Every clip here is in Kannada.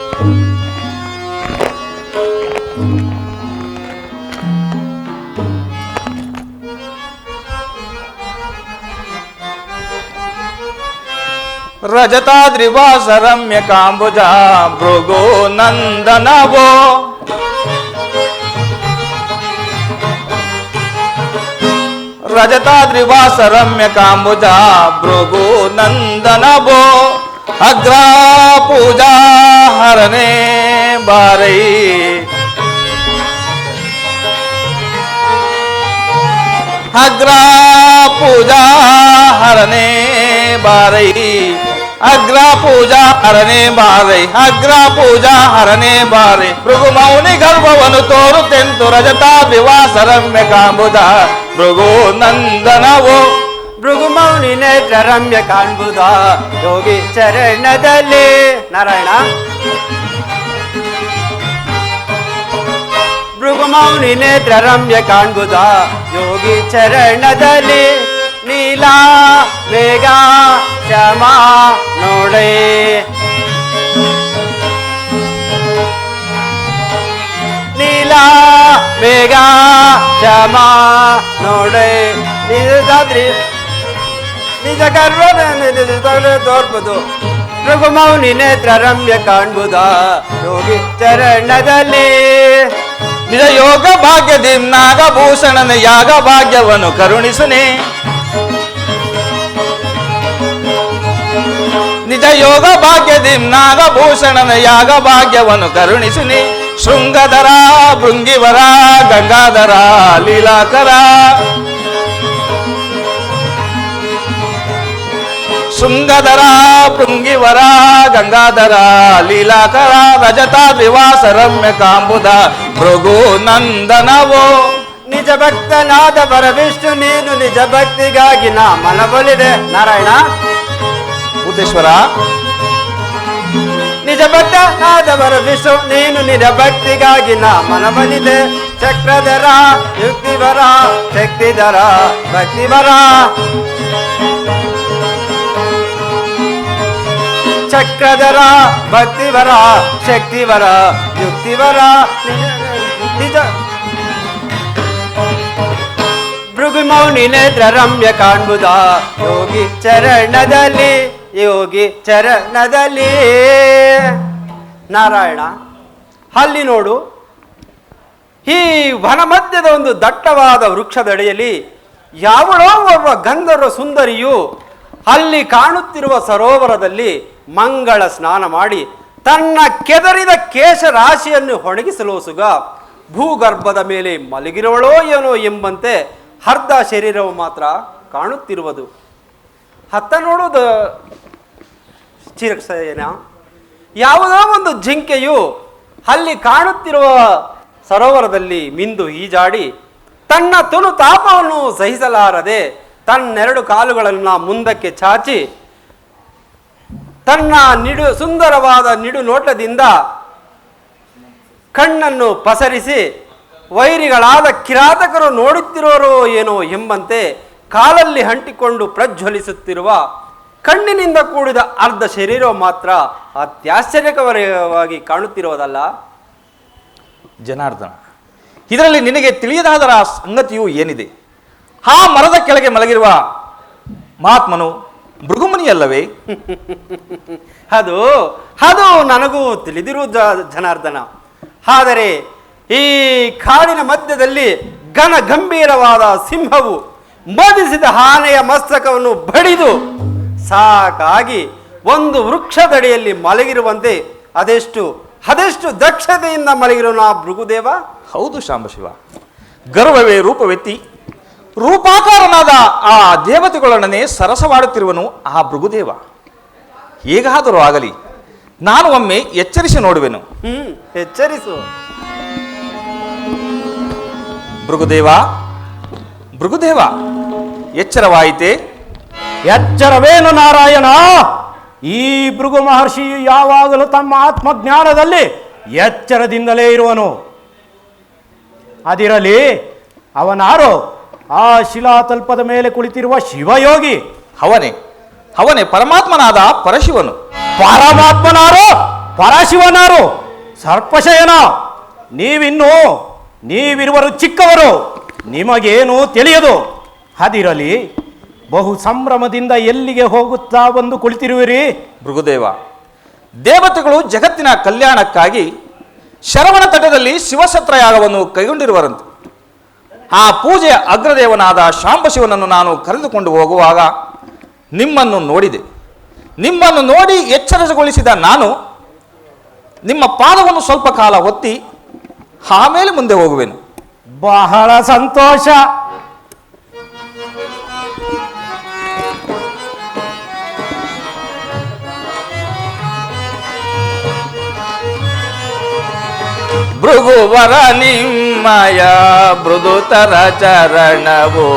ರಜತಾದ್ರಿವಾಸ ರಮ್ಯ ಕಾಂಬುಜ ಭೃಗೋ ನಂದನವೋ ರಜತಾದ್ರಿವಾಸ ರಮ್ಯ ಕಾಂಬುಜ ಭೃಗೋ ನಂದನವೋ ಅಗ್ರ ಪೂಜಾ ಹರನೆ ಬಾರೈ ಅಗ್ರ ಪೂಜಾ ಹರನೆ ಬಾರೈ ಅಗ್ರ ಪೂಜಾ ಹರನೆ ಬಾರೈ ಅಗ್ರ ಪೂಜಾ ಹರನೆ ಬಾರೈ ಭೃಗು ಮೌನಿ ಗರ್ಭವನ್ನು ತೋರುತ್ತೆಂತು ರಜತಾದ್ರಿವಾಸ ರಮ್ಯ ಕಾಂಬುಜ ಭೃಗು ನಂದನವೋ ಭೃಗು ಮೌನಿ ನೇತ್ರ ರಮ್ಯ ಕಾಣ್ಬುದ ಯೋಗಿ ಚರಣದಲ್ಲಿ ನಾರಾಯಣ ಭೃಗು ಮೌನಿ ನೇತ್ರ ರಮ್ಯ ಕಾಣ್ಬುದ ಯೋಗಿ ಚರಣದಲ್ಲಿ ನೀಲಾ ಮೇಘ ಶ್ಯಾಮ ನೋಡೆ ನೀಲಾ ಮೇಘ ಶ್ಯಾಮ ನೋಡೆ ನಿಜ ಗರ್ವ ತೋರ್ಬುದು ಭೃಗು ಮೌನಿ ನೇತ್ರ ರಮ್ಯ ಕಾಣ್ಬುದ ಯೋಗಿ ಚರಣದಲ್ಲಿ ನಿಜ ಯೋಗ ಭಾಗ್ಯದಿ ನಾಗಭೂಷಣನ ಯಾಗ ಭಾಗ್ಯವನ್ನು ಕರುಣಿಸುನೆ ನಿಜ ಯೋಗ ಭಾಗ್ಯದಿ ನಾಗಭೂಷಣನ ಯಾಗ ಭಾಗ್ಯವನ್ನು ಕರುಣಿಸುನೆ ಶೃಂಗಧರ ಭೃಂಗಿವರ ಗಂಗಾಧರ ಲೀಲಾಕರ ಶೃಂಗಧರ ಭೃಂಗಿವರ ಗಂಗಾಧರ ಲೀಲಾಕರ ರಜತಾದ್ರಿವಾಸ ರಮ್ಯ ಕಾಂಬುದ ಭೃಗು ನಂದನವೋ ನಿಜ ಭಕ್ತನಾದವರ ವಿಷ್ಣು ನೀನು ನಿಜ ಭಕ್ತಿಗಾಗಿ ನಾ ಮನವೊಲಿದೆ ನಾರಾಯಣ ಭೂತೇಶ್ವರ ನಿಜ ಭಕ್ತನಾದವರ ವಿಷ್ಣು ನೀನು ನಿಜ ಭಕ್ತಿಗಾಗಿ ನಾ ಮನವೊಲಿದೆ ಚಕ್ರಧರ ಯುಕ್ತಿವರ ಶಕ್ತಿಧರ ಭಕ್ತಿವರ ಚಕ್ರಧರ ಭಕ್ತಿವರ ಶಕ್ತಿವರ ಯುಕ್ತಿವರ ನಿಜ ಭೃಗು ಮೌನಿ ನೇತ್ರ ರಮ್ಯ ಕಾಣ್ಬುದ ಯೋಗಿ ಚರಣದಲ್ಲಿ ಯೋಗಿ ಚರಣದಲ್ಲಿ ನಾರಾಯಣ ಅಲ್ಲಿ ನೋಡು ಈ ವನ ಮಧ್ಯದ ಒಂದು ದಟ್ಟವಾದ ವೃಕ್ಷದಡಿಯಲ್ಲಿ ಯಾವಳೋ ಒಬ್ಬ ಗಂಧರ್ವ ಸುಂದರಿಯು ಅಲ್ಲಿ ಕಾಣುತ್ತಿರುವ ಸರೋವರದಲ್ಲಿ ಮಂಗಳ ಸ್ನಾನ ಮಾಡಿ ತನ್ನ ಕೆದರಿದ ಕೇಶ ರಾಶಿಯನ್ನು ಹೊಣಗಿಸಲೋಸುಗ ಭೂಗರ್ಭದ ಮೇಲೆ ಮಲಗಿರುವಳೋ ಏನೋ ಎಂಬಂತೆ ಅರ್ಧ ಶರೀರವು ಮಾತ್ರ ಕಾಣುತ್ತಿರುವುದು. ಹತ್ತ ನೋಡುವುದು ಚಿರಕ್ಷಯನ ಯಾವುದೋ ಒಂದು ಜಿಂಕೆಯು ಅಲ್ಲಿ ಕಾಣುತ್ತಿರುವ ಸರೋವರದಲ್ಲಿ ಮಿಂದು ಈಜಾಡಿ ತನ್ನ ತುನು ತಾಪವನ್ನು ಸಹಿಸಲಾರದೆ ತನ್ನೆರಡು ಕಾಲುಗಳನ್ನು ಮುಂದಕ್ಕೆ ಚಾಚಿ ತನ್ನ ಸುಂದರವಾದ ನಿಡು ನೋಟದಿಂದ ಕಣ್ಣನ್ನು ಪಸರಿಸಿ ವೈರಿಗಳಾದ ಕಿರಾತಕರು ನೋಡುತ್ತಿರೋರೋ ಏನೋ ಎಂಬಂತೆ ಕಾಲಲ್ಲಿ ಅಂಟಿಕೊಂಡು ಪ್ರಜ್ವಲಿಸುತ್ತಿರುವ ಕಣ್ಣಿನಿಂದ ಕೂಡಿದ ಅರ್ಧ ಶರೀರ ಮಾತ್ರ ಅತ್ಯಾಶ್ಚರ್ಯಕರವಾಗಿ ಕಾಣುತ್ತಿರುವುದಲ್ಲ ಜನಾರ್ದನ. ಇದರಲ್ಲಿ ನಿನಗೆ ತಿಳಿಯದಾದರ ಸಂಗತಿಯು ಏನಿದೆ? ಆ ಮರದ ಕೆಳಗೆ ಮಲಗಿರುವ ಮಹಾತ್ಮನು ಭೃಗುಮುನಿಯಲ್ಲವೇ? ಅದು ನನಗೂ ತಿಳಿದಿರುವ ಜನಾರ್ದನ. ಆದರೆ ಈ ಕಾಡಿನ ಮಧ್ಯದಲ್ಲಿ ಘನ ಗಂಭೀರವಾದ ಸಿಂಹವು ಮದಿಸಿದ ಆನೆಯ ಮಸ್ತಕವನ್ನು ಬಡಿದು ಸಾಕಾಗಿ ಒಂದು ವೃಕ್ಷದಡಿಯಲ್ಲಿ ಮಲಗಿರುವಂತೆ ಅದೆಷ್ಟು ದಕ್ಷತೆಯಿಂದ ಮಲಗಿರುವ ಭೃಗುದೇವ. ಹೌದು ಶಾಂಬಶಿವ, ಗರ್ವವೇ ರೂಪವೆತ್ತಿ ರೂಪಾಕಾರನಾದ ಆ ದೇವತೆಗಳೊಡನೆ ಸರಸವಾಡುತ್ತಿರುವನು ಆ ಭೃಗುದೇವ. ಹೇಗಾದರೂ ಆಗಲಿ ನಾನು ಒಮ್ಮೆ ಎಚ್ಚರಿಸಿ ನೋಡುವೆನು. ಎಚ್ಚರಿಸು ಭೃಗುದೇವ, ಎಚ್ಚರವಾಯಿತೆ? ಎಚ್ಚರವೇನು ನಾರಾಯಣ? ಈ ಭೃಗು ಮಹರ್ಷಿಯು ಯಾವಾಗಲೂ ತಮ್ಮ ಆತ್ಮಜ್ಞಾನದಲ್ಲಿ ಎಚ್ಚರದಿಂದಲೇ ಇರುವನು. ಅದಿರಲಿ, ಅವನಾರೋ ಆ ಶಿಲಾತಲ್ಪದ ಮೇಲೆ ಕುಳಿತಿರುವ ಶಿವಯೋಗಿ. ಅವನೇ ಪರಮಾತ್ಮನಾದ ಪರಶಿವನು. ಪರಮಾತ್ಮನಾರೋ ಪರಶಿವನಾರು ಸರ್ಪಶಯನ, ನೀವಿರುವರು ಚಿಕ್ಕವರು, ನಿಮಗೇನು ತಿಳಿಯದು. ಅದಿರಲಿ, ಬಹು ಸಂಭ್ರಮದಿಂದ ಎಲ್ಲಿಗೆ ಹೋಗುತ್ತಾ ಬಂದು ಕುಳಿತಿರುವಿರಿ? ಭೃಗುದೇವ, ದೇವತೆಗಳು ಜಗತ್ತಿನ ಕಲ್ಯಾಣಕ್ಕಾಗಿ ಶರವಣ ತಟದಲ್ಲಿ ಶಿವಸತ್ರಯಾಗವನ್ನು ಕೈಗೊಂಡಿರುವರಂತೆ. ಆ ಪೂಜೆಯ ಅಗ್ರದೇವನಾದ ಶಾಂಬಶಿವನನ್ನು ನಾನು ಕರೆದುಕೊಂಡು ಹೋಗುವಾಗ ನಿಮ್ಮನ್ನು ನೋಡಿದೆ. ನಿಮ್ಮನ್ನು ನೋಡಿ ಎಚ್ಚರಗೊಳಿಸಿದ ನಾನು ನಿಮ್ಮ ಪಾದವನ್ನು ಸ್ವಲ್ಪ ಕಾಲ ಒತ್ತಿ ಆಮೇಲೆ ಮುಂದೆ ಹೋಗುವೆನು. ಬಹಳ ಸಂತೋಷ. ಭೃಗುವರ ನಿಮ್ಮಯ ಮೃದುತರ ಚರಣವು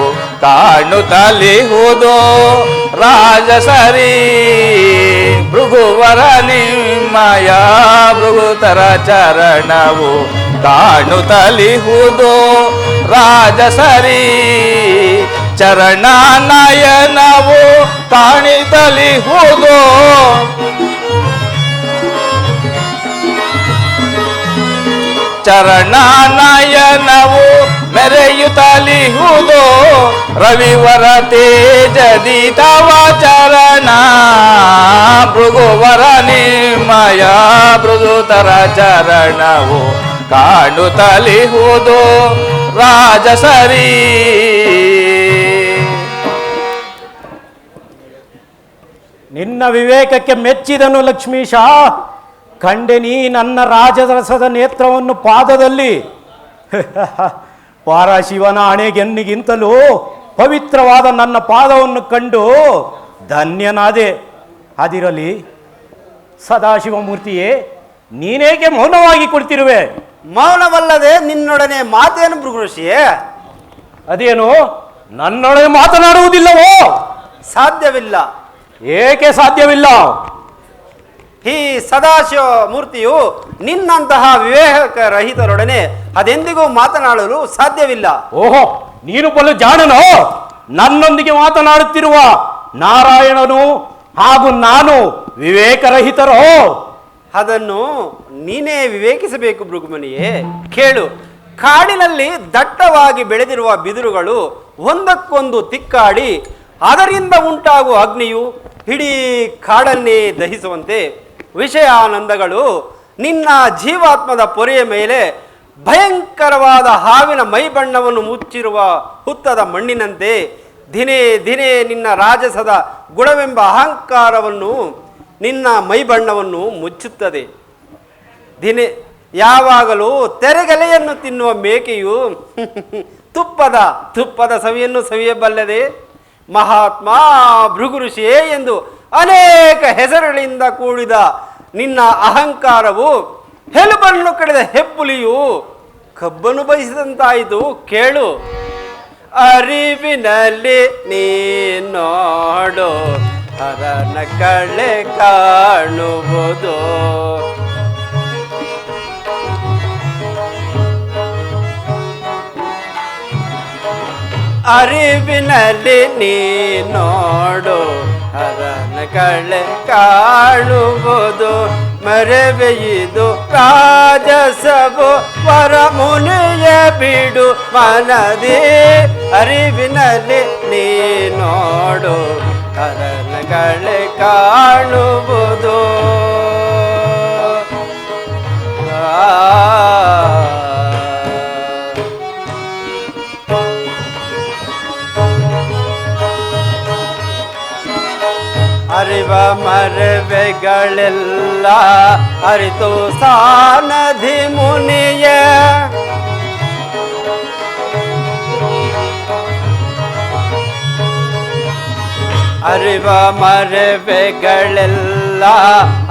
ಕಾಣುತ್ತಲಿಹುದು ರಾಜಸರಿ. ಭೃಗುವರ ನಿಮ್ಮಯ ಮೃದುತರ ಚರಣವು ಕಾಣುತ್ತಲಿಹುದು ರಾಜಸರಿ. ಚರಣ ನಯನವು ಕಾಣಿತಲಿಹುದು. ಚರಣ ನಯನವು ಮೆರೆಯುತ್ತಲಿಹುದು. ರವಿವರ ತೇಜದಿ ತವ ಚರಣ. ಭೃಗುವರ ನಿಮ್ಮಯ ಮೃದುತರ ಚರಣವು ಕಾಣುತ್ತಲಿಹುದು ರಾಜಸರಿ. ನಿನ್ನ ವಿವೇಕಕ್ಕೆ ಮೆಚ್ಚಿದನು ಲಕ್ಷ್ಮೀಶ. ಕಂಡೆ ನೀ ನನ್ನ ರಾಜರಸದ ನೇತ್ರವನ್ನು ಪಾದದಲ್ಲಿ. ಪರಶಿವನ ಹಣೆಗೆನ್ನಿಗಿಂತಲೂ ಪವಿತ್ರವಾದ ನನ್ನ ಪಾದವನ್ನು ಕಂಡು ಧನ್ಯನಾದೆ. ಅದಿರಲಿ, ಸದಾಶಿವಮೂರ್ತಿಯೇ, ನೀನೇಕೆ ಮೌನವಾಗಿ ಕುಳಿತಿರುವೆ? ಮೌನವಲ್ಲದೆ ನಿನ್ನೊಡನೆ ಮಾತೇನು ಭೃಗುಋಷಿಯೇ? ಅದೇನು, ನನ್ನೊಡನೆ ಮಾತನಾಡುವುದಿಲ್ಲವೋ? ಸಾಧ್ಯವಿಲ್ಲ. ಏಕೆ ಸಾಧ್ಯವಿಲ್ಲ? ಈ ಸದಾಶಿವ ಮೂರ್ತಿಯು ನಿನ್ನಂತಹ ವಿವೇಕ ರಹಿತರೊಡನೆ ಅದೆಂದಿಗೂ ಮಾತನಾಡಲು ಸಾಧ್ಯವಿಲ್ಲ. ಓಹೋ, ನೀನು ಬಲು ಜಾಣನೋ? ನನ್ನೊಂದಿಗೆ ಮಾತನಾಡುತ್ತಿರುವ ನಾರಾಯಣನು ಹಾಗೂ ನಾನು ವಿವೇಕರಹಿತರೋ? ಅದನ್ನು ನೀನೇ ವಿವೇಕಿಸಬೇಕು ಭೃಗುಮುನಿಯೇ. ಕೇಳು, ಕಾಡಿನಲ್ಲಿ ದಟ್ಟವಾಗಿ ಬೆಳೆದಿರುವ ಬಿದಿರುಗಳು ಒಂದಕ್ಕೊಂದು ತಿಕ್ಕಾಡಿ ಅದರಿಂದ ಉಂಟಾಗುವ ಅಗ್ನಿಯು ಇಡೀ ಕಾಡನ್ನೇ ದಹಿಸುವಂತೆ ವಿಷಯಾನಂದಗಳು ನಿನ್ನ ಜೀವಾತ್ಮದ ಪೊರೆಯ ಮೇಲೆ ಭಯಂಕರವಾದ ಹಾವಿನ ಮೈಬಣ್ಣವನ್ನು ಮುಚ್ಚಿರುವ ಹುತ್ತದ ಮಣ್ಣಿನಂತೆ ದಿನೇ ದಿನೇ ನಿನ್ನ ರಾಜಸದ ಗುಣವೆಂಬ ಅಹಂಕಾರವನ್ನು, ನಿನ್ನ ಮೈಬಣ್ಣವನ್ನು ಮುಚ್ಚುತ್ತದೆ. ಯಾವಾಗಲೂ ತೆರೆಗಲೆಯನ್ನು ತಿನ್ನುವ ಮೇಕೆಯು ತುಪ್ಪದ ಸವಿಯನ್ನು ಸವಿಯಬಲ್ಲದೆ. ಮಹಾತ್ಮ, ಭೃಗುಋಷಿಯೇ ಎಂದು ಅನೇಕ ಹೆಸರುಗಳಿಂದ ಕೂಡಿದ ನಿನ್ನ ಅಹಂಕಾರವು ಹೆಲುಬನ್ನು ಕಡಿದ ಹೆಪ್ಪುಲಿಯು ಕಬ್ಬನ್ನು ಬಯಸಿದಂತಾಯಿತು. ಕೇಳು, ಅರಿವಿನಲ್ಲಿ ನೀನೋಡು ಹರನ ಕಳೆ ಕಾಣುವುದು. ಅರಿವಿನಲ್ಲಿ ನೀನೋಡು ಹರನ ಕಳೆ ಕಾಣುವುದು. ಮರೆವೆಯಿದು ರಾಜಸವು ವರ ಮುನಿಯ ಬಿಡು ಮನದಿ. ಅರಿವಿನಲ್ಲಿ ನೀನೋಡು ಹರನ ಕಳೆ ಕಾಣುವುದು. ಅರಿವ ಮರವೆಗಳೆಲ್ಲ ಅರಿತು ಸಾನಧಿ ಮುನಿಯ. ಅರಿವ ಮರವೆಗಳೆಲ್ಲ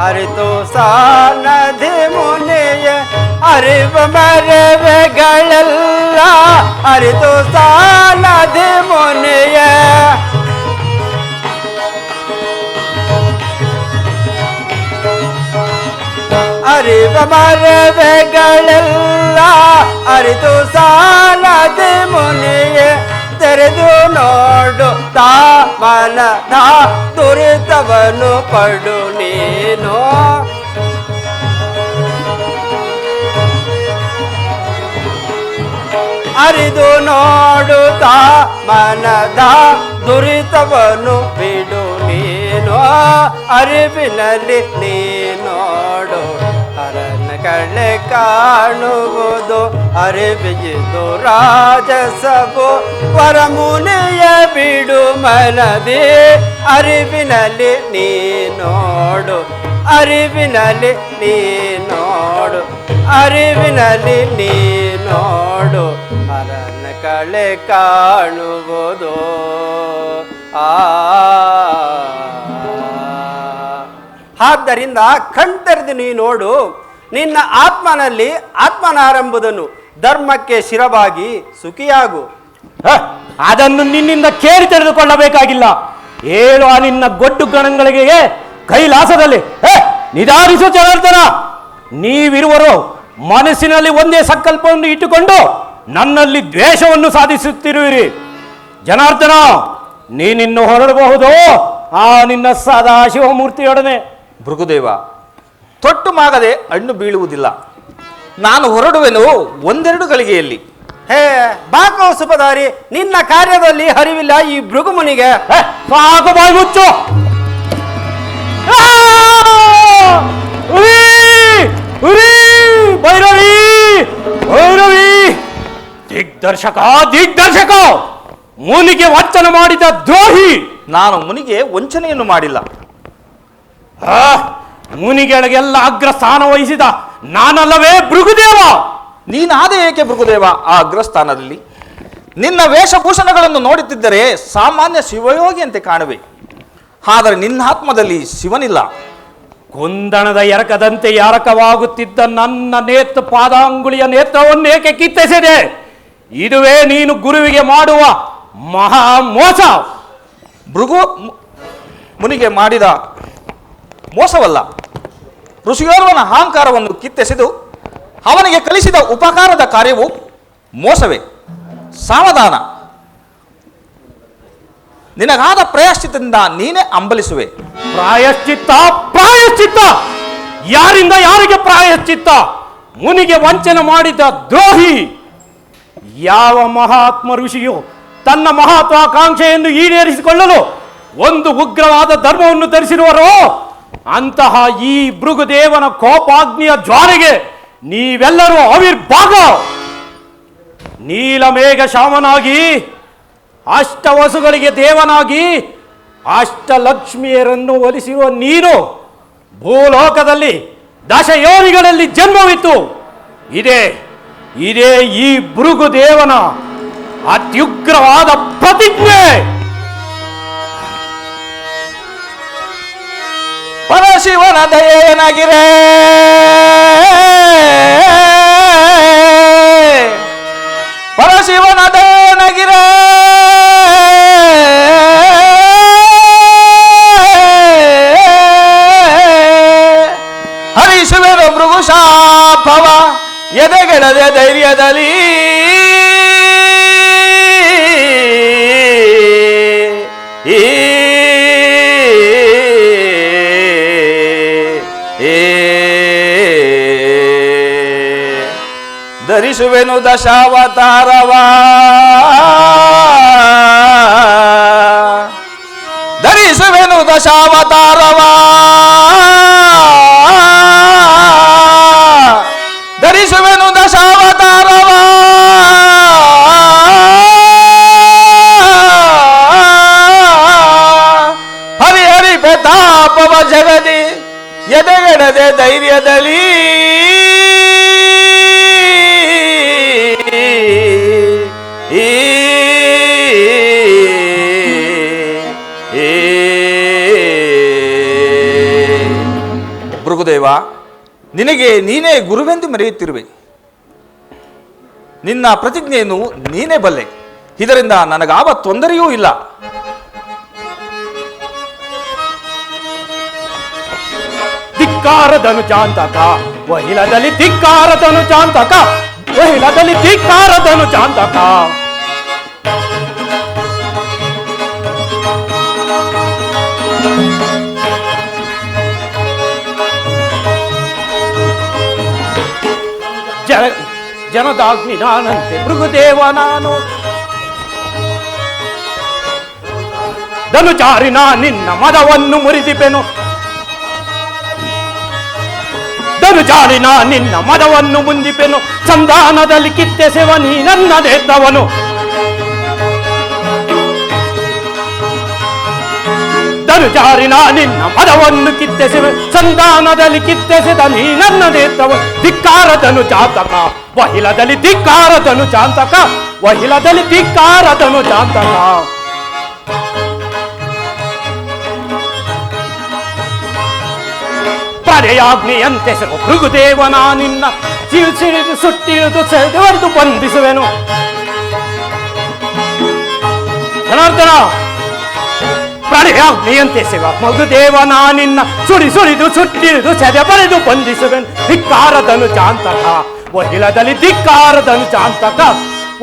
ಅರಿತು ಸಾನಧಿ ಮುನಿಯ. ಅರಿವ ಮರವೆಗಳೆಲ್ಲ ಅರಿತು ಸಾನಧಿ ಮುನಿಯ. ಅರಿವ ಮರವೆಗಳೆಲ್ಲ ಅರಿತು ಸಾಲದೆ ಮುನಿಯೇ. ತೆರೆದು ನೋಡು ತಾ ಮನದ ದುರಿತವನ್ನು ಪಡು ನೀನು. ಅರಿದು ನೋಡುತ್ತಾ ಮನದ ದುರಿತವನ್ನು ಬಿಡು ನೀನು ಅರಿವಿನಲ್ಲಿ ನೀನೋಡು ಹರನ ಕಳೆ ಕಾಣುವುದು ಅರಿವಿದು ರಾಜಸವು ವರಮುನಿಯ ಬಿಡು ಮನದಿ ಅರಿವಿನಲ್ಲಿ ನೀನೋಡು ಅರಿವಿನಲ್ಲಿ ನೀನೋಡು ಅರಿವಿನಲ್ಲಿ ನೀನೋಡು ಹರನ ಕಳೆ ಕಾಣುವುದು ಆದ್ದರಿಂದ ಕಣ್ತೆರೆದು ನೀ ನೋಡು ನಿನ್ನ ಆತ್ಮನಲ್ಲಿ ಆತ್ಮನಾರಂಭುದನು ಧರ್ಮಕ್ಕೆ ಶಿರವಾಗಿ ಸುಖಿಯಾಗು. ಅದನ್ನು ನಿನ್ನಿಂದ ಕೇಳಿ ತಿಳಿದುಕೊಳ್ಳಬೇಕಾಗಿಲ್ಲ. ಹೇಳು ಆ ನಿನ್ನ ಗೊಡ್ಡು ಗಣಗಳಿಗೆ ಕೈಲಾಸದಲ್ಲಿ ನಿಧಾನಿಸು ಜನಾರ್ದನ. ನೀವಿರುವರು ಮನಸ್ಸಿನಲ್ಲಿ ಒಂದೇ ಸಂಕಲ್ಪವನ್ನು ಇಟ್ಟುಕೊಂಡು ನನ್ನಲ್ಲಿ ದ್ವೇಷವನ್ನು ಸಾಧಿಸುತ್ತಿರುವಿರಿ. ಜನಾರ್ದನ, ನೀನಿನ್ನು ಹೊರಡಬಹುದು ಆ ನಿನ್ನ ಸದಾಶಿವಮೂರ್ತಿಯೊಡನೆ. ಭೃಗುದೇವ, ತೊಟ್ಟು ಮಾಗದೆ ಹಣ್ಣು ಬೀಳುವುದಿಲ್ಲ. ನಾನು ಹೊರಡುವೆನು ಒಂದೆರಡು ಗಳಿಗೆಯಲ್ಲಿ. ಹೇ ಬಾಕೋ ಸುಪದಾರಿ, ನಿನ್ನ ಕಾರ್ಯದಲ್ಲಿ ಹರಿವಿಲ್ಲ ಈ ಭೃಗುಮುನಿಗೆ. ಸಾಕು ಬಾಯಿ ಮುಚ್ಚು. ಭೈರವಿ ಭೈರವಿ, ದಿಗ್ದರ್ಶಕ ದಿಗ್ದರ್ಶಕ, ಮುನಿಗೆ ವಂಚನೆ ಮಾಡಿದ ದ್ರೋಹಿ. ನಾನು ಮುನಿಗೆ ವಂಚನೆಯನ್ನು ಮಾಡಿಲ್ಲ. ಮುನಿಗಳಿಗೆಲ್ಲ ಅಗ್ರ ಸ್ಥಾನ ವಹಿಸಿದ ನಾನಲ್ಲವೇ ಭೃಗುದೇವ? ನೀನಾದ ಏಕೆ ಭೃಗುದೇವ ಆ ಅಗ್ರಸ್ಥಾನದಲ್ಲಿ? ನಿನ್ನ ವೇಷಭೂಷಣಗಳನ್ನು ನೋಡುತ್ತಿದ್ದರೆ ಸಾಮಾನ್ಯ ಶಿವಯೋಗಿಯಂತೆ ಕಾಣುವೆ. ಆದರೆ ನಿನ್ನ ಆತ್ಮದಲ್ಲಿ ಶಿವನಿಲ್ಲ. ಕುಂದಣದ ಎರಕದಂತೆ ಎರಕವಾಗುತ್ತಿದ್ದ ನನ್ನ ಪಾದಾಂಗುಳಿಯ ನೇತ್ರವನ್ನೇಕೆ ಕಿತ್ತೆಸೆದೆ? ಇದುವೇ ನೀನು ಗುರುವಿಗೆ ಮಾಡುವ ಮಹಾ ಮೋಸ. ಭೃಗು ಮುನಿಗೆ ಮಾಡಿದ ಮೋಸವಲ್ಲ, ಋಷಿಯೋರ್ವನ ಅಹಂಕಾರವನ್ನು ಕಿತ್ತೆಸೆದು ಅವನಿಗೆ ಕಲಿಸಿದ ಉಪಕಾರದ ಕಾರ್ಯವು ಮೋಸವೇ. ಸಾವಧಾನ, ನಿನಗಾದ ಪ್ರಾಯಶ್ಚಿತ್ತದಿಂದ ನೀನೇ ಅಂಬಲಿಸುವೆ. ಪ್ರಾಯಶ್ಚಿತ್ತ ಪ್ರಾಯಶ್ಚಿತ್ತ, ಯಾರಿಂದ ಯಾರಿಗೆ ಪ್ರಾಯಶ್ಚಿತ್ತ? ಮುನಿಗೆ ವಂಚನೆ ಮಾಡಿದ ದ್ರೋಹಿ. ಯಾವ ಮಹಾತ್ಮ ಋಷಿಯು ತನ್ನ ಮಹತ್ವಾಕಾಂಕ್ಷೆಯನ್ನು ಈಡೇರಿಸಿಕೊಳ್ಳಲು ಒಂದು ಉಗ್ರವಾದ ಧರ್ಮವನ್ನು ಧರಿಸಿರುವರೋ ಅಂತಹ ಈ ಭೃಗುದೇವನ ಕೋಪಾಗ್ನಿಯ ಜ್ವಾಲೆಗೆ ನೀವೆಲ್ಲರೂ ಆವಿರ್ಭಾಗ. ನೀಲಮೇಘ ಶಾಮನಾಗಿ, ಅಷ್ಟವಸುಗಳಿಗೆ ದೇವನಾಗಿ, ಅಷ್ಟಲಕ್ಷ್ಮಿಯರನ್ನು ಒಲಿಸಿರುವ ನೀನು ಭೂಲೋಕದಲ್ಲಿ ದಶಯೋನಿಗಳಲ್ಲಿ ಜನ್ಮವಿತ್ತು. ಇದೇ ಈ ಭೃಗುದೇವನ ಅತ್ಯುಗ್ರವಾದ ಪ್ರತಿಜ್ಞೆ. ಪರಶಿವನ ದಯೇನಾಗಿರೇ, ಪರಶಿವನ ದಯೇನಾಗಿರೇ, ಹರಿಸುವೆನು ಭೃಗು ಶಾಪವ ಎದೆಗೆಡದೆ ಧೈರ್ಯದಲ್ಲಿ. ಧರಿಸುವೆನು ದಶಾವತಾರವ, ಧರಿಸುವೆನು ದಶಾವತಾರವ, ಧರಿಸುವೆನು ದಶಾವತಾರವ. ಹರಿ ಹರಿ ಪ್ರತಾಪವ ಜಗದಿ ಎದೆಗೆಡದೆ ಧೈರ್ಯದಲ್ಲಿ. ಭೃಗುದೇವ, ನಿನಗೆ ನೀನೇ ಗುರುವೆಂದು ಮೆರೆಯುತ್ತಿರುವೆ. ನಿನ್ನ ಪ್ರತಿಜ್ಞೆಯನ್ನು ನೀನೇ ಬಲ್ಲೆ. ಇದರಿಂದ ನನಗಾವ ತೊಂದರೆಯೂ ಇಲ್ಲ. ಧಿಕ್ಕಾರದನು ಚಾಂತಕ ವಹಿಲದಲ್ಲಿ, ಧಿಕ್ಕಾರದನು ಚಾಂತಕ ವಹಿಲದಲ್ಲಿ, ಧಿಕ್ಕಾರದನು ಚಾಂತಕ. ಜನದಾಗ್ನಿ ನಾನಂತೆ ಭೃಗುದೇವ ನಾನು. ಧನುಚಾರಿನ ನಿನ್ನ ಮದವನ್ನು ಮುರಿದಿಪೆನು, ಧನುಚಾರಿನ ನಿನ್ನ ಮದವನ್ನು ಮುಂದಿಪೆನು, ಸಂಧಾನದಲ್ಲಿ ಕಿತ್ತೆಸೆವ ನೀ ನನ್ನದೆದ್ದವನು. ಧನುಚಾರಿನ ನಿನ್ನ ಮದವನ್ನು ಕಿತ್ತೆಸೆವೆ, ಸಂಧಾನದಲ್ಲಿ ಕಿತ್ತೆಸೆದ ನೀ ನನ್ನದೆದ್ದವನು. ಧಿಕ್ಕಾರದನು ಚಾತಕ ವಹಿಲದಲ್ಲಿ, ಧಿಕ್ಕಾರದನು ಚಾಂತಕ ವಹಿಲದಲ್ಲಿ, ಧಿಕ್ಕಾರದನು ಚಾಂತಕ. ಪರೆಯಾಗ್ನಿಯಂತೆ ಸೆವ ಭೃಗುದೇವನ ನಿನ್ನ ಸಿಡಿದು ಸುಟ್ಟಿಳಿದು ಸೆಳೆದು ಬಂಧಿಸುವೆನು. ಜನಾರ್ದನ, ಪ್ರಳಯಾಗ್ನಿಯಂತೆ ಶಿವ ಮಗುದೇವನ ನಿನ್ನ ಸುಳಿದು ಸುಟ್ಟಿಳಿದು ಸೆದೆ ಬರೆದು ಬಂಧಿಸುವೆನು. ಧಿಕ್ಕಾರದನು ಚಾಂತಕ ವಹಿಲದಲ್ಲಿ, ಧಿಕ್ಕಾರದನು ಚಾಂತಕ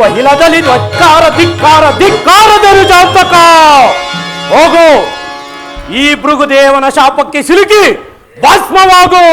ವಹಿಲದಲ್ಲಿ, ಧಿಕ್ಕಾರದನು ಚಾಂತಕ. ಹೋಗು, ಈ ಭೃಗುದೇವನ ಶಾಪಕ್ಕೆ ಸಿಲುಕಿ ಭಸ್ಮವಾಗು.